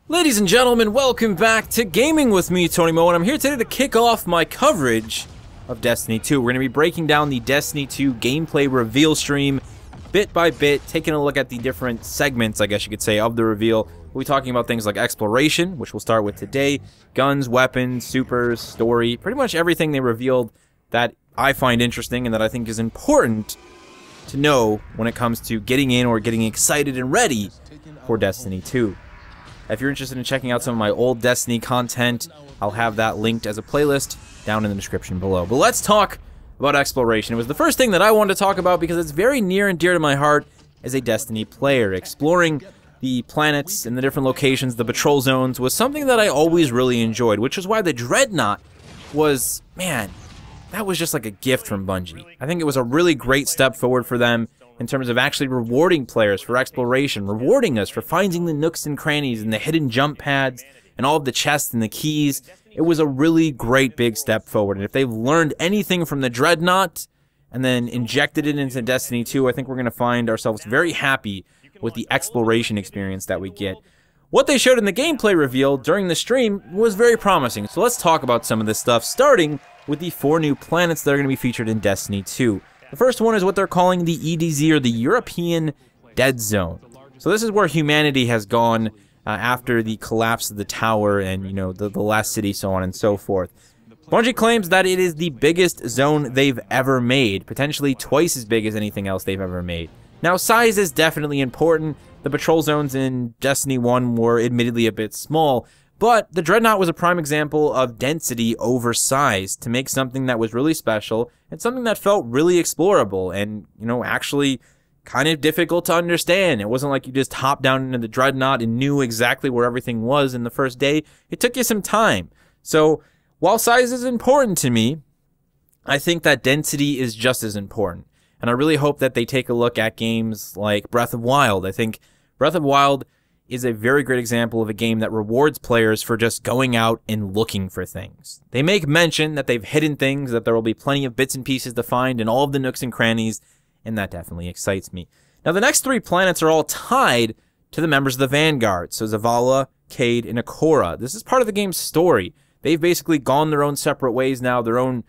Ladies and gentlemen, welcome back to Gaming with me, Tony Mo, and I'm here today to kick off my coverage of Destiny 2. We're going to be breaking down the Destiny 2 gameplay reveal stream bit by bit, taking a look at the different segments, I guess you could say, of the reveal. We'll be talking about things like exploration, which we'll start with today, guns, weapons, supers, story, pretty much everything they revealed that I find interesting and that I think is important to know when it comes to getting in or getting excited and ready for Destiny 2. If you're interested in checking out some of my old Destiny content, I'll have that linked as a playlist down in the description below. But let's talk about exploration. It was the first thing that I wanted to talk about because it's very near and dear to my heart as a Destiny player. Exploring the planets and the different locations, the patrol zones, was something that I always really enjoyed, which is why the Dreadnought was, man, that was just like a gift from Bungie. I think it was a really great step forward for them in terms of actually rewarding players for exploration, rewarding us for finding the nooks and crannies and the hidden jump pads and all of the chests and the keys. It was a really great big step forward, and if they've learned anything from the Dreadnought and then injected it into Destiny 2, I think we're going to find ourselves very happy with the exploration experience that we get. What they showed in the gameplay reveal during the stream was very promising, so let's talk about some of this stuff, starting with the 4 new planets that are going to be featured in Destiny 2. The first one is what they're calling the EDZ, or the European Dead Zone. So this is where humanity has gone after the collapse of the tower and, you know, the last city, so on and so forth. Bungie claims that it is the biggest zone they've ever made, potentially twice as big as anything else they've ever made. Now, size is definitely important. The patrol zones in Destiny 1 were admittedly a bit small, but the Dreadnought was a prime example of density over size to make something that was really special and something that felt really explorable and, you know, actually kind of difficult to understand. It wasn't like you just hopped down into the Dreadnought and knew exactly where everything was in the first day. It took you some time. So while size is important to me, I think that density is just as important. And I really hope that they take a look at games like Breath of Wild. I think Breath of Wild is a very great example of a game that rewards players for just going out and looking for things. They make mention that they've hidden things, that there will be plenty of bits and pieces to find in all of the nooks and crannies, and that definitely excites me. Now, the next 3 planets are all tied to the members of the Vanguard, so Zavala, Cayde, and Ikora. This is part of the game's story. They've basically gone their own separate ways now, they're on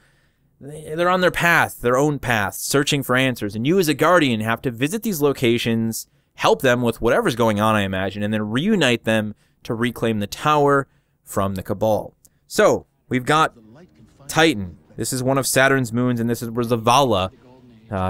their path, their own path, searching for answers, and you as a Guardian have to visit these locations, help them with whatever's going on, I imagine, and then reunite them to reclaim the tower from the Cabal. So, we've got Titan. This is one of Saturn's moons, and this is where Zavala,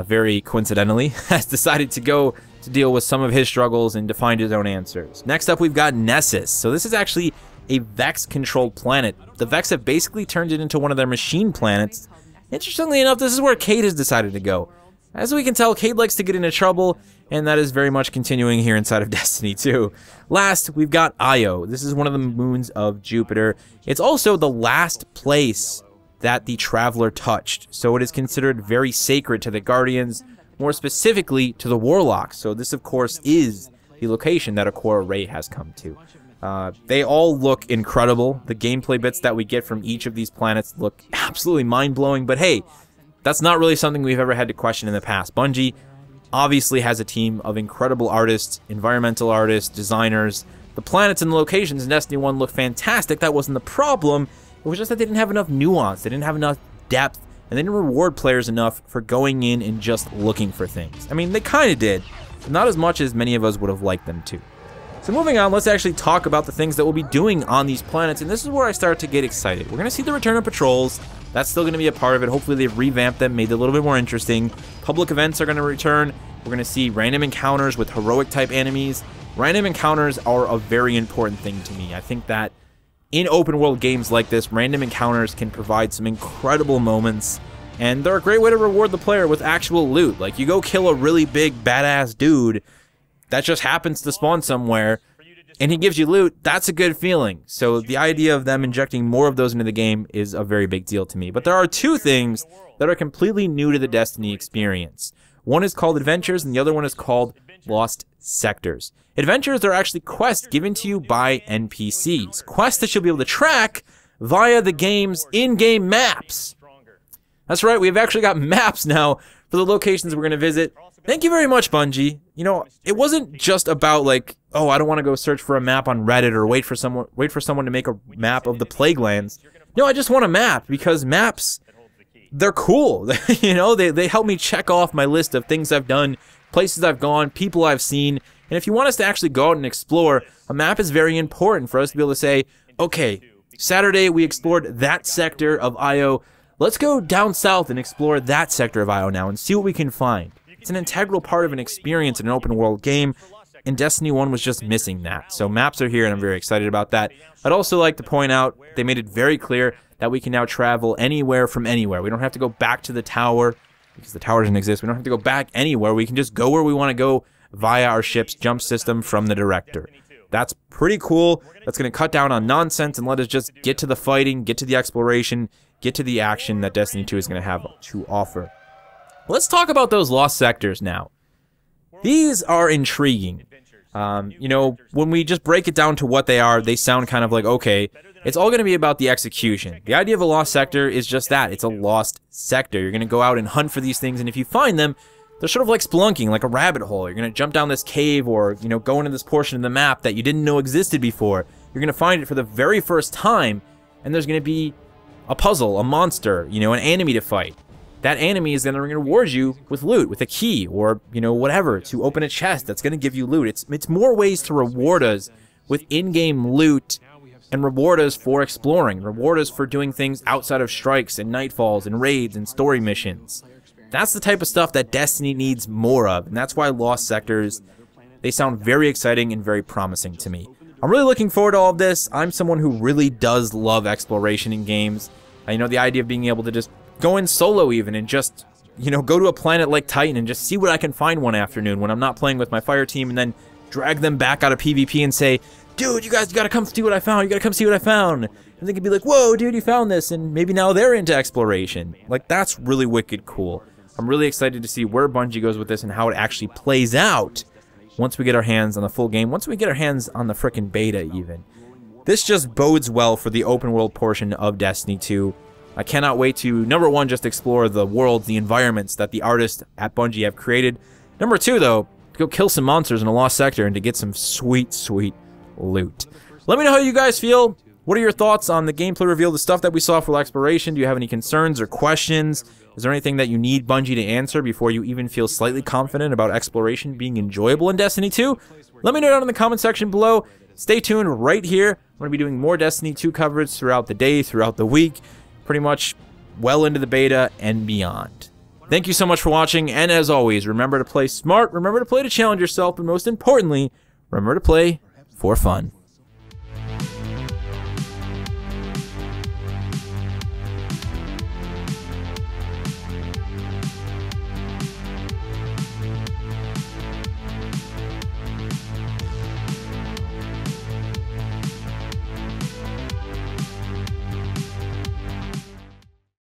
very coincidentally, has decided to go to deal with some of his struggles and to find his own answers. Next up, we've got Nessus. So this is actually a Vex-controlled planet. The Vex have basically turned it into one of their machine planets. Interestingly enough, this is where Cayde has decided to go. As we can tell, Cayde likes to get into trouble, and that is very much continuing here inside of Destiny 2. Last, we've got Io. This is one of the moons of Jupiter. It's also the last place that the Traveler touched, so it is considered very sacred to the Guardians, more specifically to the Warlocks. So this, of course, is the location that Ikora Rey has come to. They all look incredible. The gameplay bits that we get from each of these planets look absolutely mind-blowing, but hey, that's not really something we've ever had to question in the past. Bungie obviously has a team of incredible artists, environmental artists, designers. The planets and the locations in Destiny 1 look fantastic. That wasn't the problem. It was just that they didn't have enough nuance, they didn't have enough depth, and they didn't reward players enough for going in and just looking for things. I mean, they kind of did, but not as much as many of us would have liked them to. So moving on, let's actually talk about the things that we'll be doing on these planets, and this is where I start to get excited. We're going to see the return of patrols. That's still going to be a part of it. Hopefully they've revamped them, made it a little bit more interesting. Public events are going to return. We're going to see random encounters with heroic-type enemies. Random encounters are a very important thing to me. I think that in open-world games like this, random encounters can provide some incredible moments, and they're a great way to reward the player with actual loot. Like, you go kill a really big, badass dude that just happens to spawn somewhere, and he gives you loot, that's a good feeling. So the idea of them injecting more of those into the game is a very big deal to me. But there are 2 things that are completely new to the Destiny experience. One is called Adventures, and the other one is called Lost Sectors. Adventures are actually quests given to you by NPCs. Quests that you'll be able to track via the game's in-game maps. That's right, we've actually got maps now for the locations we're going to visit. Thank you very much, Bungie. You know, it wasn't just about like, oh, I don't want to go search for a map on Reddit or wait for someone to make a map of the Plaguelands. No, I just want a map because maps, they're cool. You know, they help me check off my list of things I've done, places I've gone, people I've seen. And if you want us to actually go out and explore, a map is very important for us to be able to say, okay, Saturday we explored that sector of IO. Let's go down south and explore that sector of IO now and see what we can find. It's an integral part of an experience in an open world game, and Destiny 1 was just missing that. So maps are here, and I'm very excited about that. I'd also like to point out, they made it very clear that we can now travel anywhere from anywhere. We don't have to go back to the tower, because the tower doesn't exist. We don't have to go back anywhere. We can just go where we want to go via our ship's jump system from the director. That's pretty cool. That's going to cut down on nonsense and let us just get to the fighting, get to the exploration, get to the action that Destiny 2 is going to have to offer. Let's talk about those lost sectors now. These are intriguing. You know, when we just break it down to what they are, they sound kind of like, okay, it's all going to be about the execution. The idea of a lost sector is just that. It's a lost sector. You're going to go out and hunt for these things, and if you find them, they're sort of like spelunking, like a rabbit hole. You're going to jump down this cave or, you know, go into this portion of the map that you didn't know existed before. You're going to find it for the very first time, and there's going to be a puzzle, a monster, you know, an enemy to fight. That enemy is going to reward you with loot, with a key, or, you know, whatever, to open a chest that's going to give you loot. It's more ways to reward us with in-game loot and reward us for exploring, reward us for doing things outside of strikes and nightfalls and raids and story missions. That's the type of stuff that Destiny needs more of, and that's why Lost Sectors, they sound very exciting and very promising to me. I'm really looking forward to all of this. I'm someone who really does love exploration in games. You know, the idea of being able to just go in solo even and just, you know, go to a planet like Titan and just see what I can find one afternoon when I'm not playing with my fire team, and then drag them back out of PvP and say, dude, you guys gotta come see what I found, you gotta come see what I found. And they could be like, whoa, dude, you found this, and maybe now they're into exploration. Like, that's really wicked cool. I'm really excited to see where Bungie goes with this and how it actually plays out once we get our hands on the full game, once we get our hands on the frickin' beta even. This just bodes well for the open world portion of Destiny 2. I cannot wait to, number one, just explore the worlds, the environments that the artists at Bungie have created. Number two, though, to go kill some monsters in a lost sector and to get some sweet, sweet loot. Let me know how you guys feel. What are your thoughts on the gameplay reveal, the stuff that we saw for exploration? Do you have any concerns or questions? Is there anything that you need Bungie to answer before you even feel slightly confident about exploration being enjoyable in Destiny 2? Let me know down in the comment section below. Stay tuned right here. I'm going to be doing more Destiny 2 coverage throughout the day, throughout the week, pretty much well into the beta and beyond. Thank you so much for watching, and as always, remember to play smart, remember to play to challenge yourself, and most importantly, remember to play for fun.